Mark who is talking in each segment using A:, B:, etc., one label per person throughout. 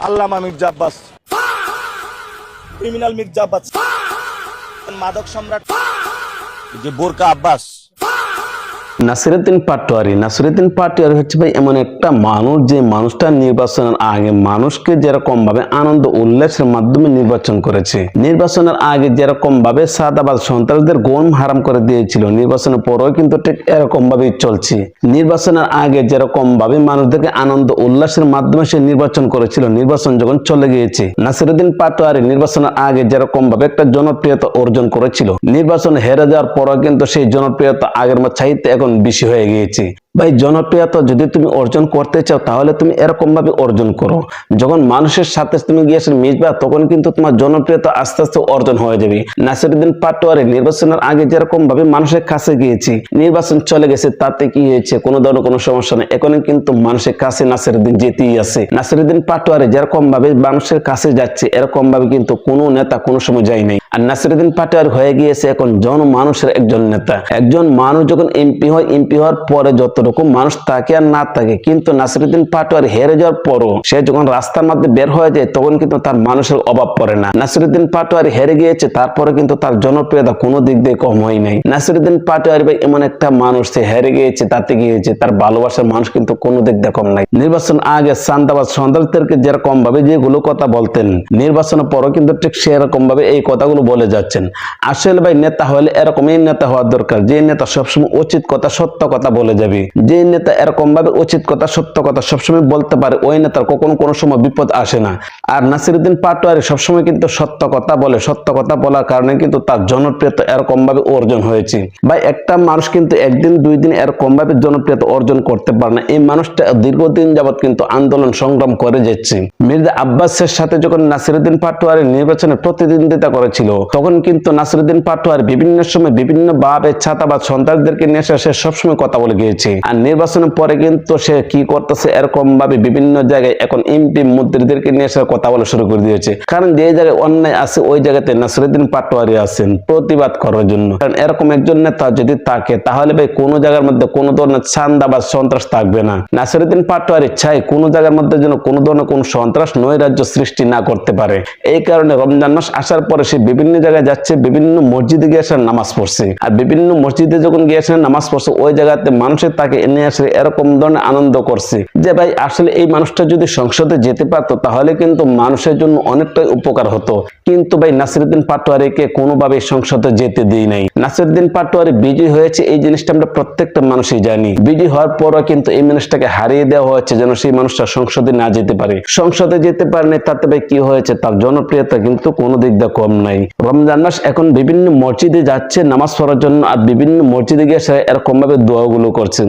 A: আল্লামা Mirza Abbas, criminal Mirza Abbas, মাদক সম্রাট যে বোরকা আব্বাস।
B: নাসিরউদ্দিন পাটোয়ারি হচ্ছে ভাই এমন একটা মানুষ যে মানুষটা নির্বাচনের আগে মানুষকে যেরকম ভাবে আনন্দ উল্লাসের মাধ্যমে নির্বাচন করেছে, নির্বাচনের আগে যেরকম ভাবে সাদাবাদ সন্ত্রাসদের গম হারাম করে দিয়েছিল, নির্বাচনের পরেও কিন্তু ঠিক এরকম ভাবেই চলছে। নির্বাচনের আগে যেরকম ভাবে মানুষদেরকে আনন্দ উল্লাসের মাধ্যমে সে নির্বাচন করেছিল, নির্বাচন যখন চলে গিয়েছে, নাসিরউদ্দিন পাটোয়ারি নির্বাচনের আগে যেরকম ভাবে একটা জনপ্রিয়তা অর্জন করেছিল, নির্বাচন হেরে যাওয়ার পরেও কিন্তু সেই জনপ্রিয়তা আগের চাইতে এখন বেশি হয়ে গিয়েছে। ভাই জনপ্রিয়তা যদি তুমি অর্জন করতে চাও তাহলে তুমি এরকম ভাবে অর্জন করো, যখন মানুষের সাথে তুমি গিয়ে মিশবা তখন কিন্তু তোমার জনপ্রিয়তা আস্তে আস্তে অর্জন হয়ে যাবে। নাসিরউদ্দিন পাটোয়ারি নির্বাচনের আগে যেরকম ভাবে মানুষের কাছে গিয়েছে, নির্বাচন চলে গেছে, তাতে কি হয়েছে? কোনো ধরনের কোনো সমস্যা নেই, এখন কিন্তু মানুষের কাছে নাসিরউদ্দিন যেতেই আছে। নাসিরউদ্দিন পাটোয়ারি যেরকম ভাবে মানুষের কাছে যাচ্ছে এরকম ভাবে কিন্তু কোনো নেতা কোনো সময় যায় নাই। আর নাসিরউদ্দিন পাটোয়ারি হয়ে গিয়েছে এখন জনমানুষের একজন নেতা। একজন মানুষ যখন এমপি হয়, এমপি হওয়ার পরে যতটুকু মানুষ থাকে আর না থাকে, কিন্তু নাসিরউদ্দিন পাটোয়ারি হেরে যাওয়ার পরও সে যখন রাস্তার মধ্যে বের হয়ে যায় তখন কিন্তু তার মানুষের অভাব পড়ে না। নাসিরউদ্দিন পাটোয়ারি হেরে গিয়েছে, তারপরে কিন্তু তার জনপ্রিয়তা কোনো দিক দিয়ে কম হয় নাই। নাসিরউদ্দিন পাটোয়ারি ভাই এমন একটা মানুষ, সে হেরে গিয়েছে তাতে গিয়েছে, তার ভালোবাসার মানুষ কিন্তু কোনো দিক দিয়ে কম নাই। নির্বাচন আগে সান্দাবাদ সন্ত্রাসদেরকে যেরকম ভাবে যেগুলো কথা বলতেন, নির্বাচনের পরও কিন্তু ঠিক সেরকম ভাবে এই কথাগুলো বলে যাচ্ছেন। আসলে ভাই নেতা হলে এরকমই নেতা হওয়ার দরকার, যে নেতা সবসময় উচিত কথা সত্য কথা বলে যাবে, যে নেতা এরকম ভাবে উচিত কথা সত্য কথা সবসময় বলতে পারে, ওই নেতার কখনো কোনো সময় বিপদ আসে না। আর নাসিরউদ্দিন পাটোয়ারি সবসময় কিন্তু সত্য কথা বলে, সত্য কথা বলার কারণে কিন্তু তার জনপ্রিয়তা এরকম ভাবে অর্জন হয়েছে। ভাই একটা মানুষ কিন্তু একদিন দুই দিন এরকম ভাবে জনপ্রিয়তা অর্জন করতে পারে না। এই মানুষটা দীর্ঘদিন যাবৎ কিন্তু আন্দোলন সংগ্রাম করে যাচ্ছে। মির্জা আব্বাসের সাথে যখন নাসিরউদ্দিন পাটোয়ারি নির্বাচনে প্রতিদ্বন্দ্বিতা করেছিল তখন কিন্তু নাসিরউদ্দিন পাটোয়ারি বিভিন্ন সময় বিভিন্ন ভাবে ছাতাবাদ সন্ত্রাসদেরকে নিয়ে সে সবসময় কথা বলে গিয়েছে। আর নির্বাচনের পরে কিন্তু সে কি করতেছে, এরকম ভাবে বিভিন্ন জায়গায় এখন এমপি মন্ত্রীদেরকে নিয়ে সে কথা বলা শুরু করে দিয়েছে। কারণ যে জায়গায় অন্যায় আছে ওই জায়গাতে নাসিরউদ্দিন পাটোয়ারি আছেন প্রতিবাদ করার জন্য। কারণ এরকম একজন নেতা যদি থাকে তাহলে ভাই কোনো জায়গার মধ্যে কোনো ধরনের ছান্দাবাদ সন্ত্রাস থাকবে না। নাসিরউদ্দিন পাটোয়ারি চাই কোনো জায়গার মধ্যে যেন কোনো ধরনের কোনো সন্ত্রাস নৈরাজ্য সৃষ্টি না করতে পারে। এই কারণে রমজান মাস আসার পরে সে বিভিন্ন জায়গায় যাচ্ছে, বিভিন্ন মসজিদে গিয়ে সে নামাজ পড়ছে। আর বিভিন্ন মসজিদে যখন গিয়েছে নামাজ পড়ছে ওই জায়গাতে মানুষের তাকে এনে আসে এরকম ধরনের আনন্দ করছে যে ভাই আসলে এই মানুষটা যদি সংসদে যেতে পারতো তাহলে কিন্তু মানুষের জন্য অনেকটাই উপকার হতো। কিন্তু ভাই নাসিরউদ্দিন পাটোয়ারিকে কোনোভাবে সংসদে যেতে দেই নাই। নাসিরউদ্দিন পাটোয়ারি বিজয়ী হয়েছে এই জিনিসটা আমরা প্রত্যেকটা মানুষই জানি। বিজয়ী হওয়ার পরও কিন্তু এই মানুষটাকে হারিয়ে দেওয়া হয়েছে যেন সেই মানুষটা সংসদে না যেতে পারে। সংসদে যেতে পারেনি, তাতে ভাই কি হয়েছে? তার জনপ্রিয়তা কিন্তু কোনো দিক দিয়ে কম নাই। রমজান মাস এখন বিভিন্ন মসজিদে যাচ্ছে নামাজ পড়ার জন্য, আর বিভিন্ন মসজিদে গিয়ে সে এরকম ভাবে দোয়াগুলো করছেন।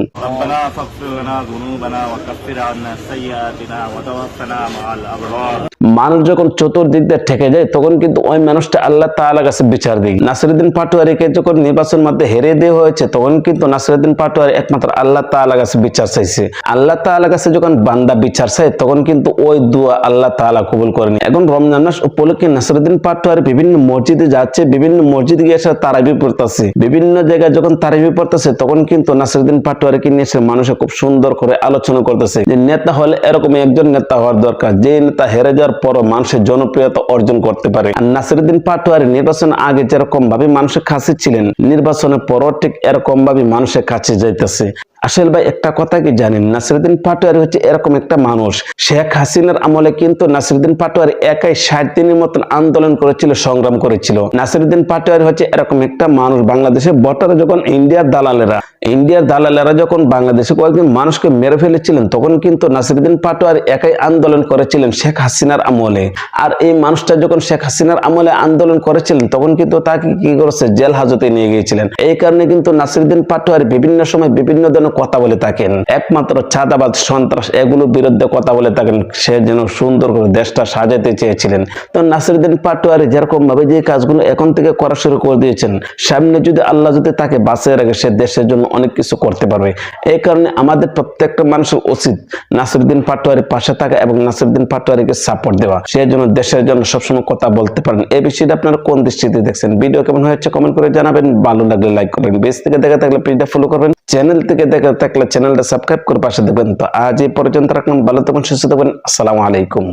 B: মানুষ যখন চতুর্দিক দিয়ে ঠেকে যায় তখন কিন্তু ওই মানুষটা আল্লাহ তাআলার কাছে বিচার দেয়। নাসিরউদ্দিন পাটোয়ারিকে যখন নির্বাচন মধ্যে হেরে দেওয়া হয়েছে তখন কিন্তু নাসিরউদ্দিন পাটোয়ারি একমাত্র আল্লাহ তাআলার কাছে বিচার চাইছে। আল্লাহ তাআলার কাছে যখন বান্দা বিচার চায় তখন কিন্তু ওই দোয়া আল্লাহ তাআলা কবুল করেনি। এখন রমজান মাস উপলক্ষে নাসিরউদ্দিন পাটোয়ারি বিভিন্ন মসজিদে যাচ্ছে, বিভিন্ন মসজিদে গিয়ে সে তারাবি পড়তেছে, বিভিন্ন জায়গায় যখন তারাবি পড়তেছে তখন কিন্তু নাসিরউদ্দিন পাটোয়ারিকে নিয়ে সে মানুষে খুব সুন্দর করে আলোচনা করতেছে যে নেতা হলে এরকম একজন নেতা হওয়ার দরকার, যে নেতা হেরে যাওয়ার পরও মানুষের জনপ্রিয়তা অর্জন করতে পারে। আর নাসিরউদ্দিন পাটোয়ারি নির্বাচন আগে যেরকম ভাবে মানুষের কাছে ছিলেন, নির্বাচনের পরও ঠিক এরকম ভাবে মানুষের কাছে যাইতেছে। আসলে ভাই একটা কথা কি জানেন, নাসিরউদ্দিন পাটোয়ারি হচ্ছে এরকম একটা মানুষ, শেখ হাসিনার আমলে কিন্তু নাসিরউদ্দিন পাটোয়ারি একাই 60 দিনের মতন আন্দোলন করেছিল, সংগ্রাম করেছিল। নাসিরউদ্দিন পাটোয়ারি হচ্ছে এরকম একটা মানুষ, বাংলাদেশের বর্ডারে যখন ইন্ডিয়ার দালালেরা যখন বাংলাদেশে কয়েকজন মানুষকে মেরে ফেলেছিলেন তখন কিন্তু নাসিরউদ্দিন পাটোয়ারি একাই আন্দোলন করেছিলেন শেখ হাসিনার আমলে। আর এই মানুষটা যখন শেখ হাসিনার আমলে আন্দোলন করেছিলেন তখন কিন্তু তাকে কি করেছে, জেল হাজতে নিয়ে গিয়েছিলেন। এই কারণে কিন্তু নাসিরউদ্দিন পাটোয়ারি বিভিন্ন সময় বিভিন্ন ধরনের কথা বলে থাকেন, একমাত্র ছাদাবাদ সন্ত্রাস এগুলোর বিরুদ্ধে কথা বলে থাকেন। সে যেন সুন্দর করে দেশটা সাজাতে চেয়েছিলেন। তো নাসিরউদ্দিন পাটোয়ারি যেরকম ভাবে যে কাজগুলো এখন থেকে করা শুরু করে দিয়েছেন, সামনে যদি আল্লাহ যদি তাকে বাঁচিয়ে রাখে সে দেশের জন্য অনেক কিছু করতে পারবে। এই কারণে আমাদের প্রত্যেকটা মানুষের উচিত নাসিরউদ্দিন পাটোয়ারির পাশে থাকা এবং নাসিরউদ্দিন পাটোয়ারিকে সাপোর্ট দেওয়া। সে জন্য দেশের জন্য সবসময় কথা বলতে পারেন। এই বিষয়টা আপনারা কোন দৃষ্টিতে দেখছেন? ভিডিও কেমন হয়েছে কমেন্ট করে জানাবেন, ভালো লাগলে লাইক করবেন, পেজ থেকে দেখা থাকলে পেজটা ফলো করবেন, চ্যানেল থেকে দেখা থাকলে চ্যানেলটা সাবস্ক্রাইব করে পাশে দেবেন। তো আজ এই পর্যন্ত রাখলাম, ভালো থাকবেন, সুস্থ থাকবেন, আসসালামু আলাইকুম।